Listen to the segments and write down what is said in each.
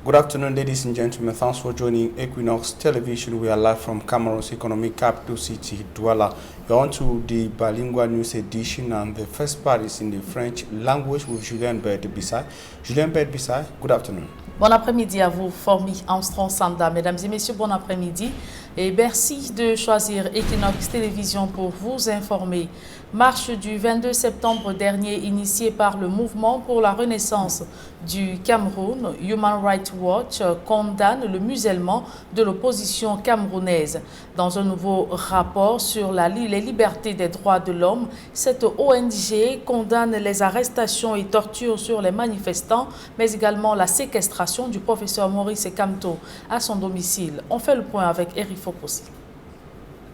Good afternoon, ladies and gentlemen. Thanks for joining Equinox Television. We are live from Cameroon's economic capital city, Douala. You're on to the bilingual news edition, and the first part is in the French language with Julien Bert-Bissay. Julien Bert-Bissay, good afternoon. Bon après-midi à vous, Formi Armstrong Sanda. Mesdames et messieurs, bon après-midi. Et merci de choisir Equinox Télévision pour vous informer. Marche du 22 septembre dernier initiée par le mouvement pour la renaissance du Cameroun, Human Rights Watch condamne le musellement de l'opposition camerounaise. Dans un nouveau rapport sur les libertés des droits de l'homme, cette ONG condamne les arrestations et tortures sur les manifestants, mais également la séquestration du professeur Maurice Kamto à son domicile. On fait le point avec Eric Fokosi.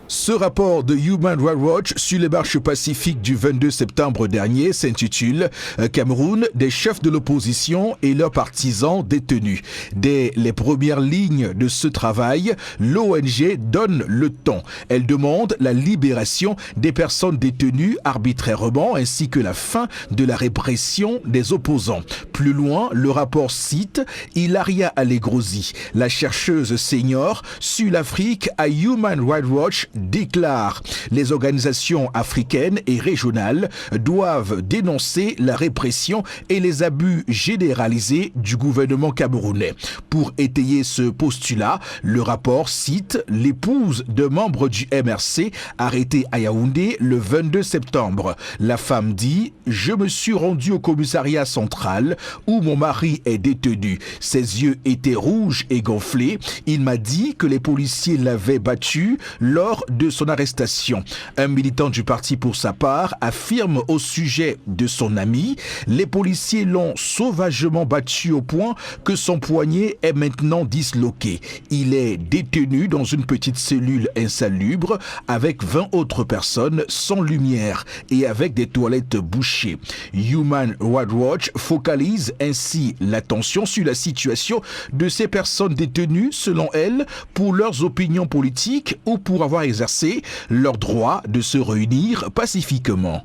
Ce rapport de Human Rights Watch sur les marches pacifiques du 22 septembre dernier s'intitule « Cameroun, des chefs de l'opposition et leurs partisans détenus ». Dès les premières lignes de ce travail, l'ONG donne le ton. Elle demande la libération des personnes détenues arbitrairement ainsi que la fin de la répression des opposants. Plus loin, le rapport cite Ilaria Allegrosi, la chercheuse senior sur l'Afrique à Human Rights Watch, déclare « Les organisations africaines et régionales doivent dénoncer la répression et les abus généralisés du gouvernement camerounais. » Pour étayer ce postulat, le rapport cite l'épouse d'un membre du MRC arrêté à Yaoundé le 22 septembre. La femme dit « Je me suis rendue au commissariat central où mon mari est détenu. Ses yeux étaient rouges et gonflés. Il m'a dit que les policiers l'avaient battu lors de son arrestation. » Un militant du parti pour sa part affirme au sujet de son ami « Les policiers l'ont sauvagement battu au point que son poignet est maintenant disloqué. Il est détenu dans une petite cellule insalubre avec 20 autres personnes sans lumière et avec des toilettes bouchées. » Human Rights Watch focalise ainsi l'attention sur la situation de ces personnes détenues, selon elle, pour leurs opinions politiques ou pour avoir exercé leur droit de se réunir pacifiquement.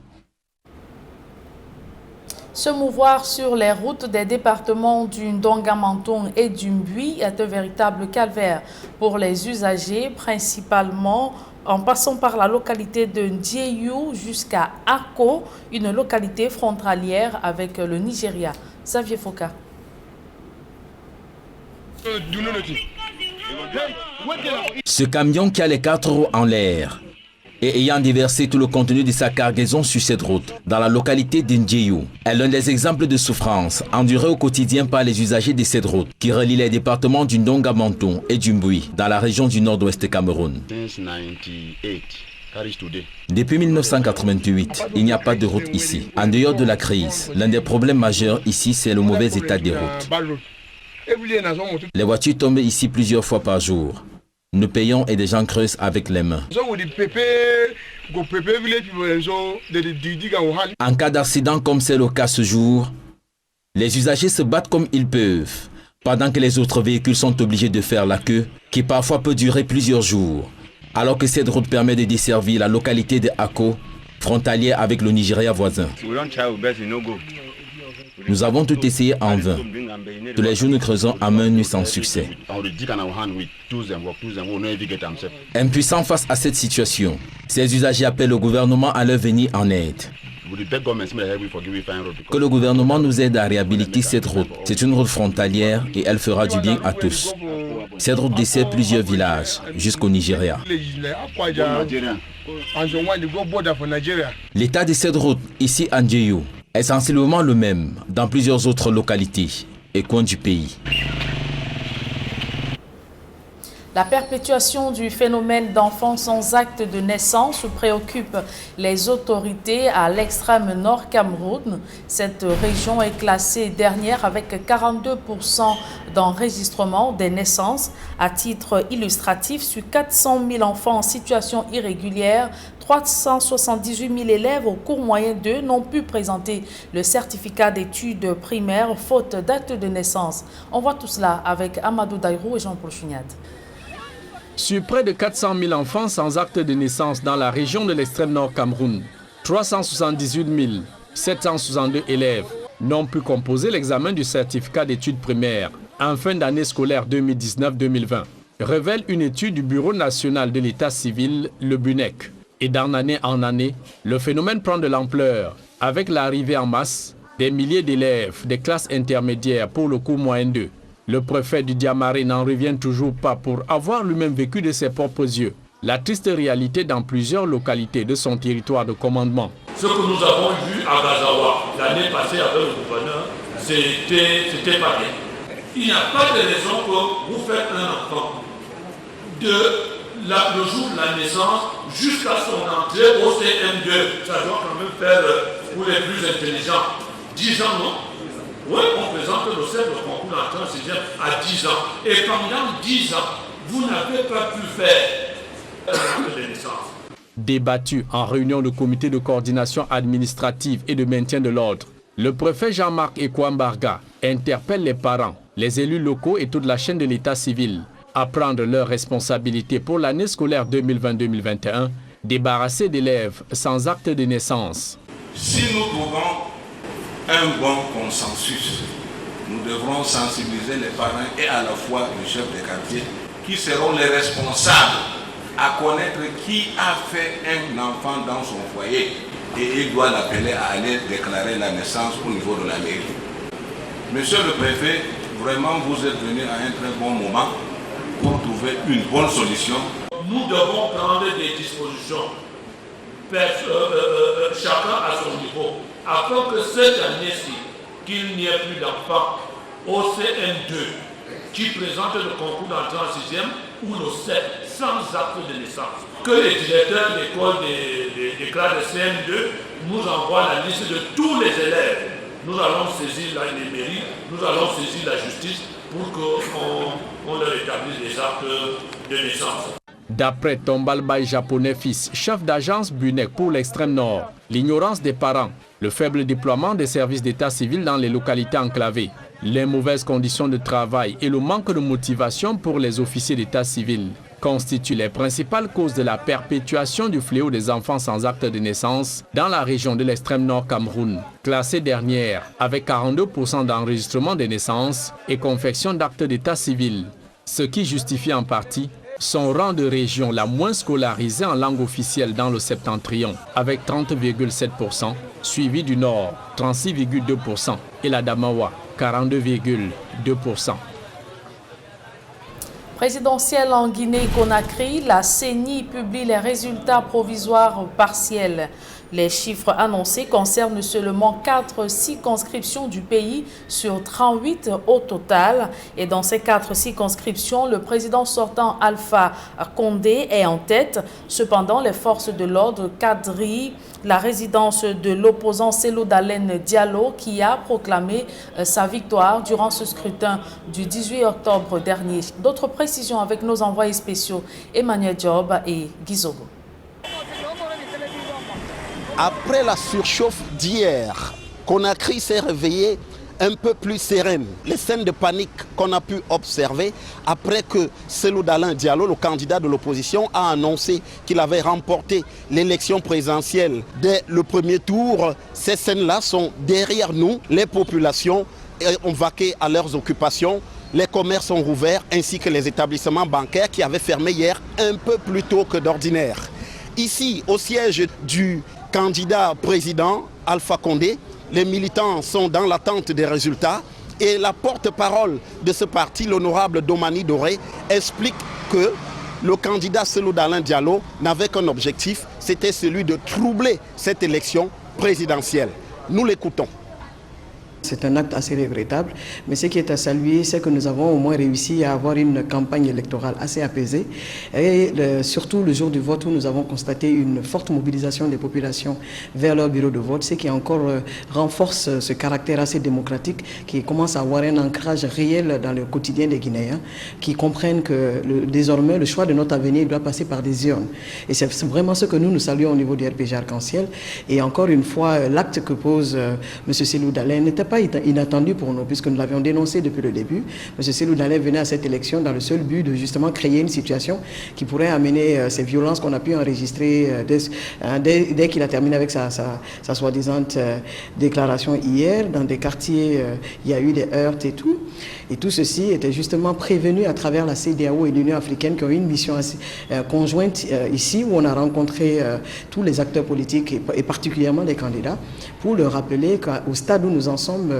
Se mouvoir sur les routes des départements du Ndonga-Menton et du Mbui est un véritable calvaire pour les usagers, principalement en passant par la localité de Ndiéyou jusqu'à Ako, une localité frontalière avec le Nigeria. Xavier Foka. Ce camion qui a les 4 roues en l'air et ayant déversé tout le contenu de sa cargaison sur cette route, dans la localité d'Ndjéyou, est l'un des exemples de souffrance endurée au quotidien par les usagers de cette route qui relie les départements du Ndonga-Menton et du Mbui, dans la région du nord-ouest Cameroun. Depuis 1988, il n'y a pas de route ici. En dehors de la crise, l'un des problèmes majeurs ici, c'est le mauvais état des routes. Les voitures tombent ici plusieurs fois par jour. Nous payons et des gens creusent avec les mains. En cas d'accident comme c'est le cas ce jour, les usagers se battent comme ils peuvent, pendant que les autres véhicules sont obligés de faire la queue, qui parfois peut durer plusieurs jours, alors que cette route permet de desservir la localité de Ako, frontalière avec le Nigeria voisin. Nous avons tout essayé en vain. Tous les jours, nous creusons à main nue sans succès. Impuissants face à cette situation, ces usagers appellent le gouvernement à leur venir en aide. Que le gouvernement nous aide à réhabiliter cette route. C'est une route frontalière et elle fera du bien à tous. Cette route dessert plusieurs villages jusqu'au Nigeria. L'état de cette route, ici à Ndjéyou, est sensiblement le même dans plusieurs autres localités et coins du pays. La perpétuation du phénomène d'enfants sans acte de naissance préoccupe les autorités à l'extrême nord Cameroun. Cette région est classée dernière avec 42% d'enregistrement des naissances. À titre illustratif, sur 400 000 enfants en situation irrégulière, 378 000 élèves au cours moyen 2 n'ont pu présenter le certificat d'études primaires faute d'acte de naissance. On voit tout cela avec Amadou Daïrou et Jean-Paul Chugnat. Sur près de 400 000 enfants sans acte de naissance dans la région de l'extrême nord Cameroun, 378 762 élèves n'ont pu composer l'examen du certificat d'études primaires en fin d'année scolaire 2019-2020, révèle une étude du Bureau national de l'état civil, le BUNEC. Et d'année en année, le phénomène prend de l'ampleur avec l'arrivée en masse des milliers d'élèves des classes intermédiaires pour le cours moyen 2. Le préfet du Diamaré n'en revient toujours pas pour avoir lui-même vécu de ses propres yeux la triste réalité dans plusieurs localités de son territoire de commandement. Ce que nous avons vu à Gazawa l'année passée avec le gouverneur, c'était pas bien. Il n'y a pas de raison que vous faites un enfant le jour de la naissance jusqu'à son entrée au CM2. Ça doit quand même faire pour les plus intelligents 10 ans, non? Oui, on présente le concours d'entrée en 6e à 10 ans. Et pendant 10 ans, vous n'avez pas pu faire de naissance. Débattu en réunion du comité de coordination administrative et de maintien de l'ordre, le préfet Jean-Marc Ekwambarga interpelle les parents, les élus locaux et toute la chaîne de l'état civil à prendre leurs responsabilités pour l'année scolaire 2020-2021, débarrassés d'élèves sans acte de naissance. Si nous trouvons un bon consensus, nous devrons sensibiliser les parents et à la fois les chefs de quartier qui seront les responsables à connaître qui a fait un enfant dans son foyer et il doit l'appeler à aller déclarer la naissance au niveau de la mairie. Monsieur le préfet, vraiment vous êtes venu à un très bon moment pour trouver une bonne solution. Nous devons prendre des dispositions, chacun à son niveau, afin que cette année-ci, qu'il n'y ait plus d'enfants au CM2 qui présentent le concours d'entrée en 6e ou le 7 sans acte de naissance. Que les directeurs d'école des classes de CM2 nous envoient la liste de tous les élèves. Nous allons saisir les mairies, nous allons saisir la justice pour qu'on leur établisse des actes de naissance. D'après Tombalbaï japonais fils, chef d'agence BUNEC pour l'extrême nord, l'ignorance des parents, le faible déploiement des services d'état civil dans les localités enclavées, les mauvaises conditions de travail et le manque de motivation pour les officiers d'état civil constituent les principales causes de la perpétuation du fléau des enfants sans acte de naissance dans la région de l'extrême nord Cameroun, classée dernière avec 42% d'enregistrement des naissances et confection d'actes d'état civil, ce qui justifie en partie son rang de région la moins scolarisée en langue officielle dans le septentrion, avec 30,7%, suivi du Nord, 36,2%, et la Damawa, 42,2%. Présidentielle en Guinée-Conakry, la CENI publie les résultats provisoires partiels. Les chiffres annoncés concernent seulement 4 circonscriptions du pays sur 38 au total. Et dans ces 4 circonscriptions, le président sortant Alpha Condé est en tête. Cependant, les forces de l'ordre quadrillent la résidence de l'opposant Cellou Dalein Diallo qui a proclamé sa victoire durant ce scrutin du 18 octobre dernier. D'autres précisions avec nos envoyés spéciaux Emmanuel Diop et Gizogo. Après la surchauffe d'hier, Conakry s'est réveillée un peu plus sereine. Les scènes de panique qu'on a pu observer après que Cellou Dalein Diallo, le candidat de l'opposition, a annoncé qu'il avait remporté l'élection présidentielle dès le premier tour. Ces scènes-là sont derrière nous. Les populations ont vaqué à leurs occupations. Les commerces sont rouverts ainsi que les établissements bancaires qui avaient fermé hier un peu plus tôt que d'ordinaire. Ici, au siège du candidat président Alpha Condé, les militants sont dans l'attente des résultats et la porte-parole de ce parti, l'honorable Domani Doré, explique que le candidat Cellou Dalein Diallo n'avait qu'un objectif, c'était celui de troubler cette élection présidentielle. Nous l'écoutons. C'est un acte assez regrettable, mais ce qui est à saluer, c'est que nous avons au moins réussi à avoir une campagne électorale assez apaisée et surtout le jour du vote où nous avons constaté une forte mobilisation des populations vers leur bureau de vote, ce qui encore renforce ce caractère assez démocratique qui commence à avoir un ancrage réel dans le quotidien des Guinéens qui comprennent que désormais le choix de notre avenir doit passer par des urnes. Et c'est vraiment ce que nous saluons au niveau du RPG Arc-en-Ciel. Et encore une fois, l'acte que pose M. Cellou Dalein n'était pas inattendu pour nous, puisque nous l'avions dénoncé depuis le début. M. Cellou Dalein venait à cette élection dans le seul but de justement créer une situation qui pourrait amener ces violences qu'on a pu enregistrer dès qu'il a terminé avec sa soi-disant déclaration hier. Dans des quartiers, il y a eu des heurts et tout. Et tout ceci était justement prévenu à travers la CEDEAO et l'Union africaine qui ont eu une mission conjointe ici, où on a rencontré tous les acteurs politiques et particulièrement les candidats, pour leur rappeler qu'au stade où nous en sommes,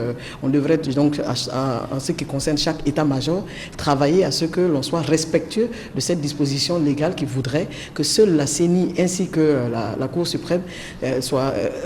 on devrait donc, en ce qui concerne chaque état-major, travailler à ce que l'on soit respectueux de cette disposition légale qui voudrait que seule la CENI ainsi que la Cour suprême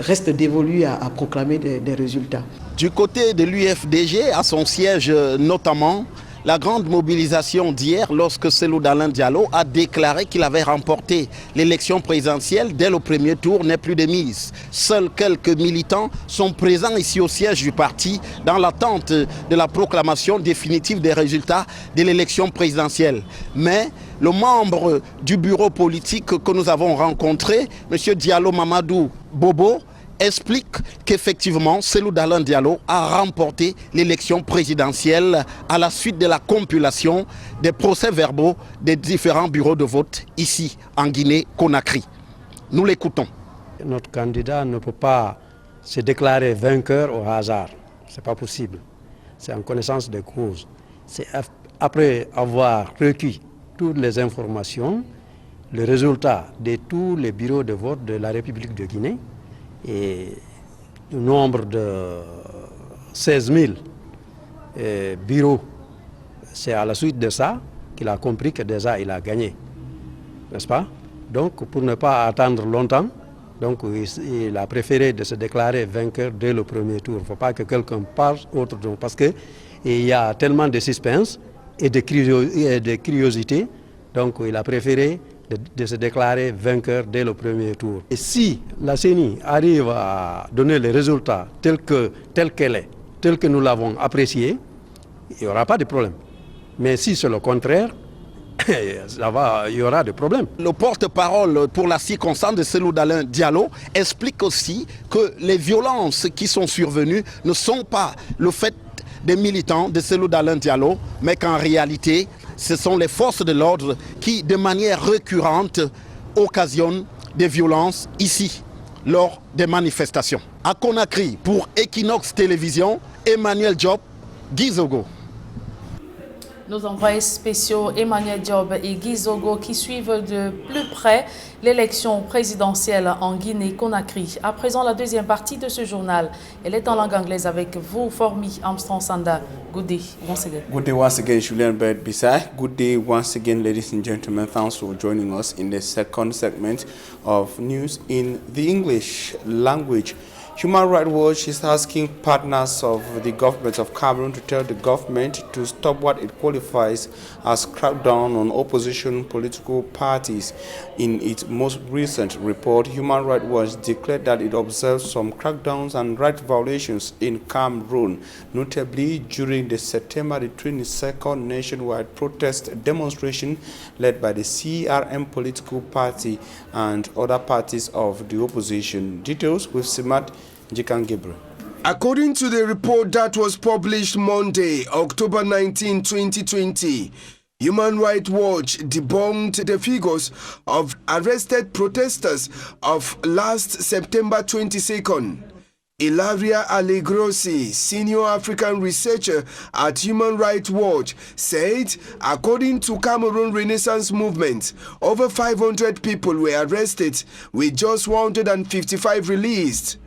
restent dévolues à proclamer des résultats. Du côté de l'UFDG, à son siège notamment, la grande mobilisation d'hier lorsque Cellou Dalein Diallo a déclaré qu'il avait remporté l'élection présidentielle dès le premier tour n'est plus de mise. Seuls quelques militants sont présents ici au siège du parti dans l'attente de la proclamation définitive des résultats de l'élection présidentielle. Mais le membre du bureau politique que nous avons rencontré, M. Diallo Mamadou Bobo, explique qu'effectivement, Cellou Dalein Diallo a remporté l'élection présidentielle à la suite de la compilation des procès-verbaux des différents bureaux de vote ici en Guinée-Conakry. Nous l'écoutons. Notre candidat ne peut pas se déclarer vainqueur au hasard. Ce n'est pas possible. C'est en connaissance de cause. C'est après avoir recueilli toutes les informations, le résultat de tous les bureaux de vote de la République de Guinée, et le nombre de 16 000 bureaux, c'est à la suite de ça qu'il a compris que déjà il a gagné, n'est-ce pas? Donc pour ne pas attendre longtemps, donc il a préféré de se déclarer vainqueur dès le premier tour. Il ne faut pas que quelqu'un parle autre chose, parce qu'il y a tellement de suspense et de curiosité, donc il a préféré de se déclarer vainqueur dès le premier tour. Et si la CENI arrive à donner les résultats tels qu'elle est, tels que nous l'avons apprécié, il n'y aura pas de problème. Mais si c'est le contraire, il y aura des problèmes. Le porte-parole pour la circonstance de Cellou Dalein Diallo explique aussi que les violences qui sont survenues ne sont pas le fait des militants de Cellou Dalein Diallo, mais qu'en réalité, ce sont les forces de l'ordre qui, de manière récurrente, occasionnent des violences ici, lors des manifestations. À Conakry, pour Equinox Télévision, Emmanuel Diop, Gizogo. Nos envoyés spéciaux Emmanuel Diop et Guy Zogo qui suivent de plus près l'élection présidentielle en Guinée-Conakry. À présent, la deuxième partie de ce journal. Elle est en langue anglaise avec vous, Formi Armstrong Sanda. Good day once again. Good day once again, Julien Bert Bissay. Good day once again, ladies and gentlemen. Thanks for joining us in the second segment of news in the English language. Human Rights Watch is asking partners of the government of Cameroon to tell the government to stop what it qualifies as crackdown on opposition political parties. In its most recent report, Human Rights Watch declared that it observed some crackdowns and right violations in Cameroon, notably during the September 22nd nationwide protest demonstration led by the CRM political party and other parties of the opposition. Details with Simat Jikan Gabriel. According to the report that was published Monday, October 19, 2020, Human Rights Watch debunked the figures of arrested protesters of last September 22nd. Ilaria Allegrossi, senior African researcher at Human Rights Watch, said, according to Cameroon Renaissance Movement, over 500 people were arrested, with just 155 released.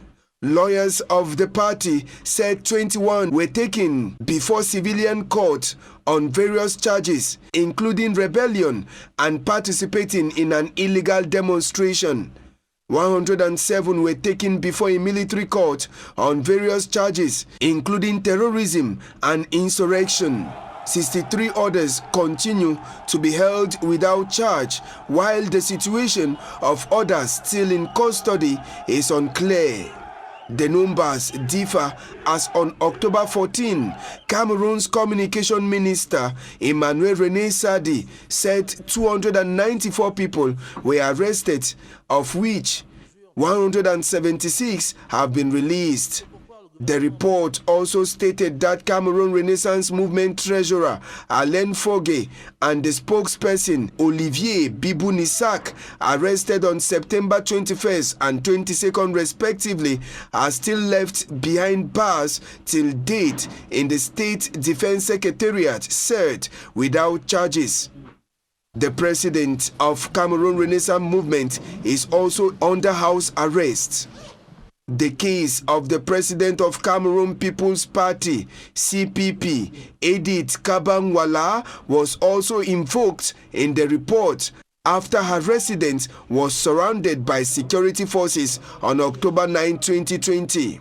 Lawyers of the party said 21 were taken before civilian court on various charges, including rebellion and participating in an illegal demonstration. 107 were taken before a military court on various charges, including terrorism and insurrection. 63 others continue to be held without charge, while the situation of others still in custody is unclear. The numbers differ as on October 14, Cameroon's communication minister Emmanuel René Sadi said 294 people were arrested, of which 176 have been released. The report also stated that Cameroon Renaissance Movement treasurer Alain Fogue and the spokesperson Olivier Bibou-Nissak, arrested on September 21st and 22nd respectively, are still left behind bars till date in the State Defense Secretariat, CERT, without charges. The president of Cameroon Renaissance Movement is also under house arrest. The case of the president of Cameroon People's Party, CPP, Edith Kabangwala, was also invoked in the report after her residence was surrounded by security forces on October 9, 2020.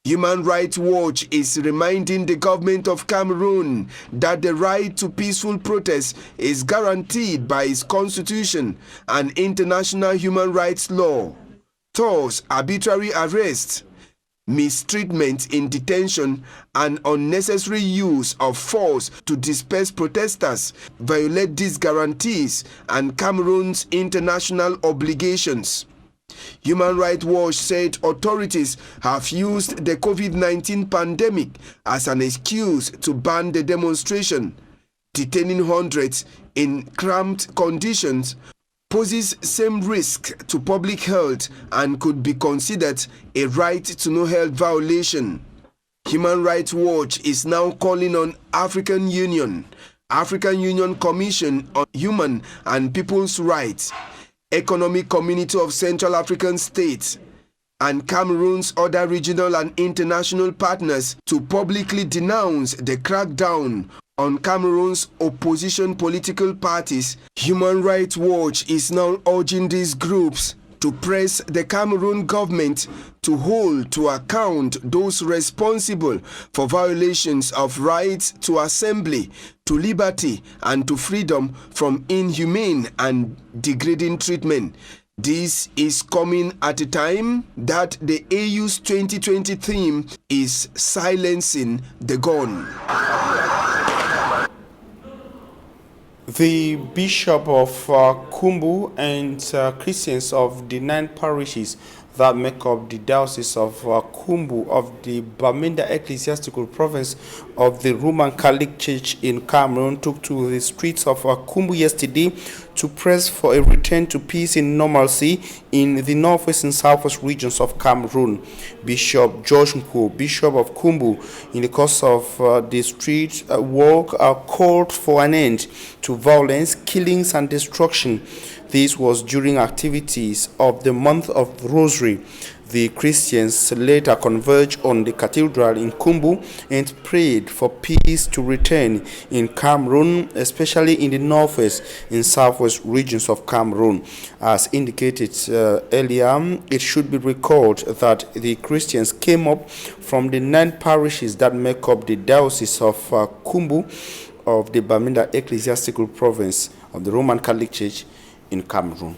Human Rights Watch is reminding the government of Cameroon that the right to peaceful protest is guaranteed by its constitution and international human rights law. Thus, arbitrary arrest, mistreatment in detention, and unnecessary use of force to disperse protesters violate these guarantees and Cameroon's international obligations. Human Rights Watch said authorities have used the COVID-19 pandemic as an excuse to ban the demonstration. Detaining hundreds in cramped conditions poses same risk to public health and could be considered a right to know health violation. Human Rights Watch is now calling on African Union Commission on Human and People's Rights, Economic Community of Central African States, and Cameroon's other regional and international partners to publicly denounce the crackdown on Cameroon's opposition political parties. Human Rights Watch is now urging these groups to press the Cameroon government to hold to account those responsible for violations of rights to assembly, to liberty, and to freedom from inhumane and degrading treatment. This is coming at a time that the AU's 2020 theme is silencing the gun. The Bishop of Kumbu and Christians of the 9 parishes that make up the Diocese of Kumbu of the Bamenda Ecclesiastical Province of the Roman Catholic Church in Cameroon took to the streets of Kumbu yesterday to press for a return to peace and normalcy in the northwest and southwest regions of Cameroon. Bishop George Nko, Bishop of Kumbu, in the course of the street walk, called for an end to violence, killings, and destruction. This was during activities of the month of Rosary. The Christians later converged on the cathedral in Kumbu and prayed for peace to return in Cameroon, especially in the northwest and southwest regions of Cameroon. As indicated earlier, it should be recalled that the Christians came up from the 9 parishes that make up the Diocese of Kumbu of the Bamenda Ecclesiastical Province of the Roman Catholic Church in Cameroon.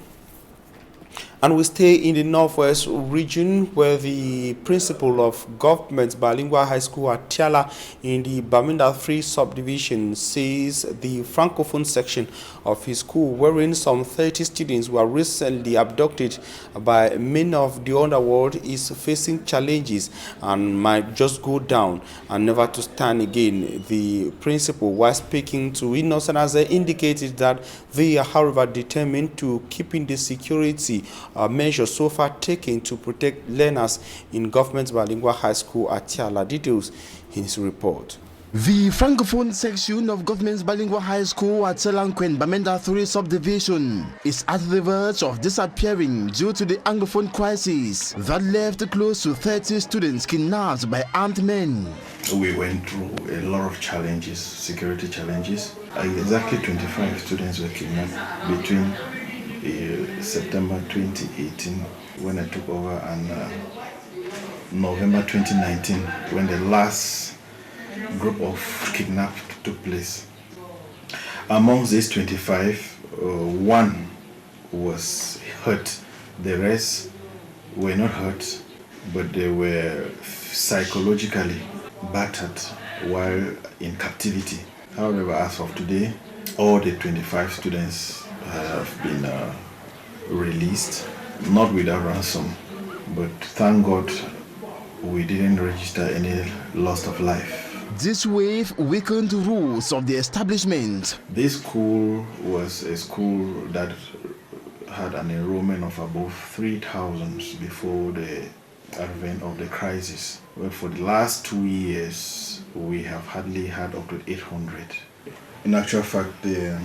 And we stay in the northwest region, where the principal of Government Bilingual High School at Tiala in the Bamenda 3 subdivision says the Francophone section of his school, wherein some 30 students were recently abducted by men of the underworld, is facing challenges and might just go down and never to stand again. The principal, while speaking to Innocent Aze, indicated that they are, however, determined to keeping the security measures so far taken to protect learners in Government Bilingual High School at Tiala. Details in his report. The Francophone section of Government's Bilingual High School at Selankwen, Bamenda 3 subdivision, is at the verge of disappearing due to the Anglophone crisis that left close to 30 students kidnapped by armed men. We went through a lot of challenges, security challenges. Exactly 25 students were kidnapped between September 2018, when I took over, and November 2019, when the last group of kidnapped took place. Amongst these 25, one was hurt. The rest were not hurt, but they were psychologically battered while in captivity. However, as of today, all the 25 students have been released, not without ransom, but thank God we didn't register any loss of life. This wave weakened the rules of the establishment. This school was a school that had an enrollment of above 3,000 before the advent of the crisis. Well, for the last 2 years, we have hardly had up to 800. In actual fact, the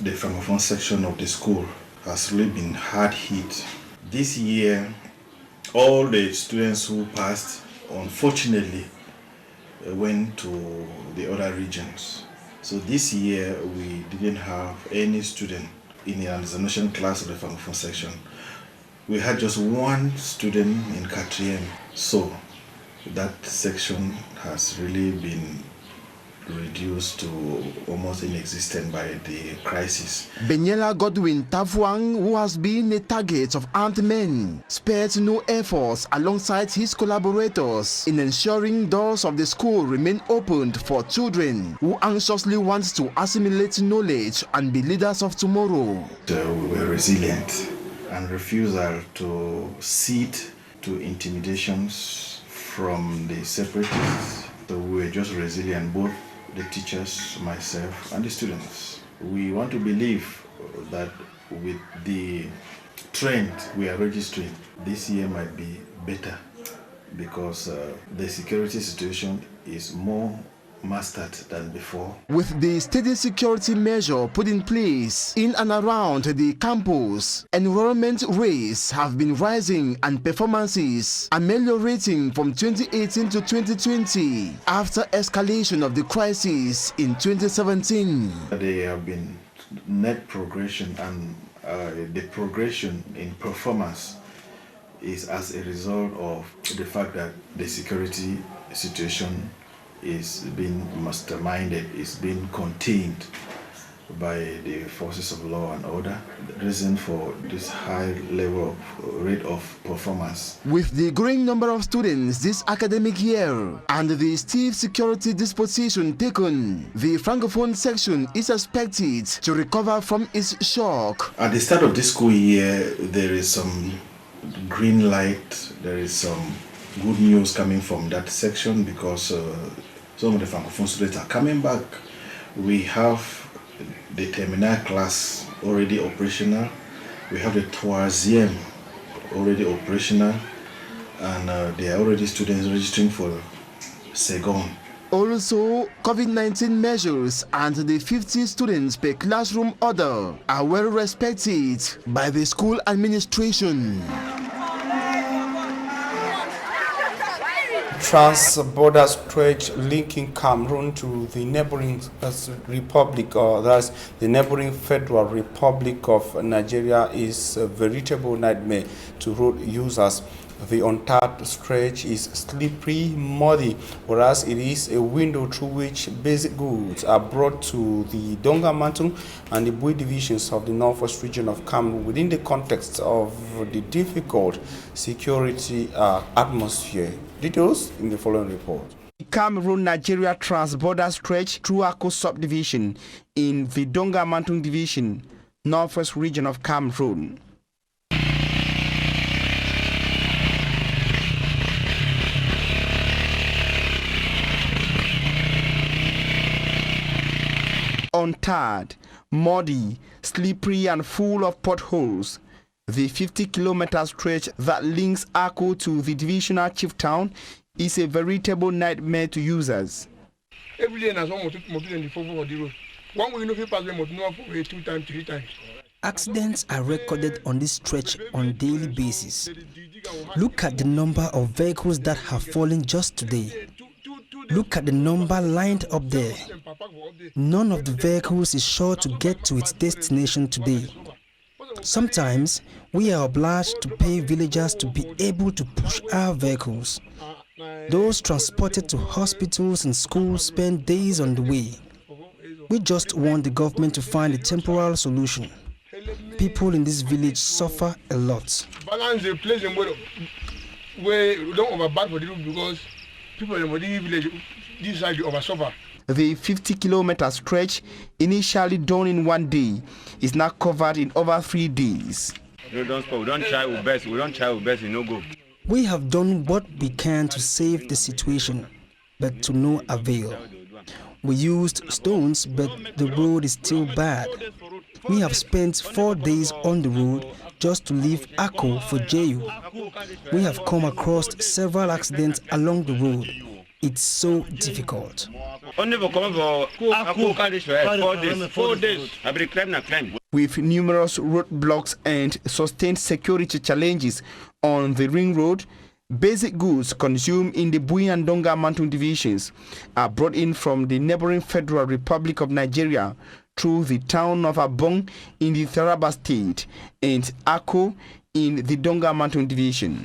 Francophone section of the school has really been hard hit. This year, all the students who passed, unfortunately, went to the other regions. So this year, we didn't have any student in the examination class of the Francophone section. We had just one student in Katrien. So that section has really been reduced to almost inexistent by the crisis. Benyela Godwin Tafuang, who has been a target of armed men, spared no efforts alongside his collaborators in ensuring doors of the school remain opened for children who anxiously want to assimilate knowledge and be leaders of tomorrow. We were resilient and refusal to cede to intimidations from the separatists. So we were just resilient, both the teachers, myself, and the students. We want to believe that with the trend we are registering, this year might be better because the security situation is more mastered than before. With the steady security measure put in place in and around the campus, enrollment rates have been rising and performances ameliorating from 2018 to 2020 after escalation of the crisis in 2017. There have been net progression, and the progression in performance is as a result of the fact that the security situation is being masterminded, is being contained by the forces of law and order. The reason for this high level of rate of performance. With the growing number of students this academic year and the stiff security disposition taken, the Francophone section is expected to recover from its shock. At the start of this school year, there is some green light, there is some good news coming from that section because some of the Francophone students are coming back. We have the terminal class already operational. We have the troisième already operational, and there are already students registering for second. Also, COVID-19 measures and the 50 students per classroom order are well respected by the school administration. Trans-border stretch linking Cameroon to the neighboring republic, or thus the neighboring Federal Republic of Nigeria, is a veritable nightmare to road users. The untarred stretch is slippery, muddy, whereas it is a window through which basic goods are brought to the Donga-Mantung and the Bui divisions of the northwest region of Cameroon within the context of the difficult security atmosphere. Details in the following report. Cameroon-Nigeria trans-border stretch through Ako subdivision in the Donga-Mantung division, northwest region of Cameroon. Untarred, muddy, slippery and full of potholes, the 50-kilometer stretch that links Ako to the divisional chief town is a veritable nightmare to users. Every day, there's almost 24 on the road. One way, you pass them 2 times, 3 times. Accidents are recorded on this stretch on a daily basis. Look at the number of vehicles that have fallen just today. Look at the number lined up there. None of the vehicles is sure to get to its destination today. Sometimes, we are obliged to pay villagers to be able to push our vehicles. Those transported to hospitals and schools spend days on the way. We just want the government to find a temporary solution. People in this village suffer a lot. Balance the place where we don't overbad for the road because people in the village this side over suffer. The 50-kilometer stretch, initially done in 1 day, is now covered in over 3 days. We don't try our best. We don't try our best. You no go. We have done what we can to save the situation, but to no avail. We used stones, but the road is still bad. We have spent 4 days on the road just to leave Ako for Jeju. We have come across several accidents along the road. It's so difficult. With numerous roadblocks and sustained security challenges on the ring road, basic goods consumed in the Bui and Donga Mountain divisions are brought in from the neighboring Federal Republic of Nigeria through the town of Abong in the Taraba state and Ako in the Donga Mountain division.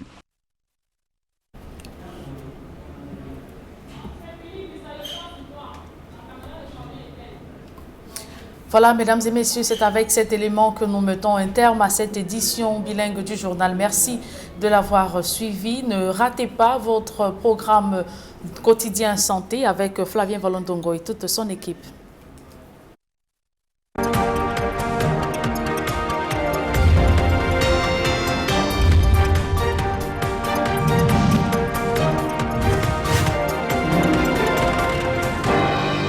Voilà, mesdames et messieurs, c'est avec cet élément que nous mettons un terme à cette édition bilingue du journal. Merci de l'avoir suivi. Ne ratez pas votre programme quotidien santé avec Flavien Volondongo et toute son équipe.